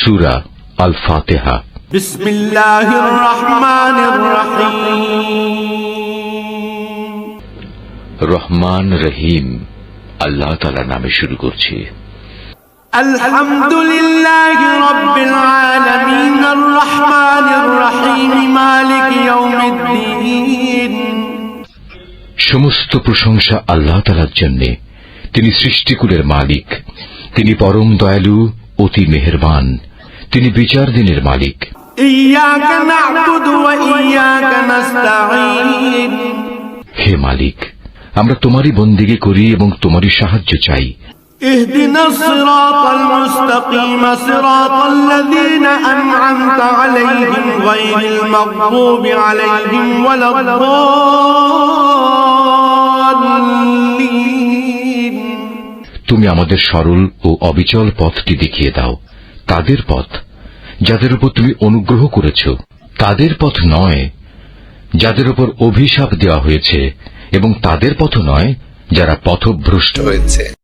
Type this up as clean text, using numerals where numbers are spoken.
সূরা আল ফাতিহা। বিসমিল্লাহির রহমানির রহিম। রহমান রহিম আল্লাহ তাআলার নামে শুরু করছি। আলহামদুলিল্লাহি রাব্বিল আলামিন আর রহমানির রহিম মালিক ইয়াউমিদ্দিন। সমস্ত প্রশংসা আল্লাহ তাআলার জন্য। তিনি সৃষ্টিকুলের মালিক, তিনি পরম দয়ালু, অতি মেহেরবান, তিনি বিচার দিনের মালিক। ইয়াকা না'বুদু ওয়া ইয়াকা নাস্তাঈন। হে মালিক, আমরা তোমারই বন্দেগী করি এবং তোমারই সাহায্য চাই। ইহদিনাস সিরাতাল মুস্তাকিম সিরাতাল্লাযীনা আন'আমতা আলাইহিম গায়রিল মাগদুবি আলাইহিম ওয়ালাদ-দাল্লিন। তুমি আমাদের সরল ও অবিচল পথটি দেখিয়ে দাও, তাদের পথ যাদের উপর তুমি অনুগ্রহ করেছ, তাদের পথ নয় যাদের উপর অভিশাপ দেওয়া হয়েছে, এবং তাদের পথ নয় যারা পথভ্রষ্ট হয়েছে।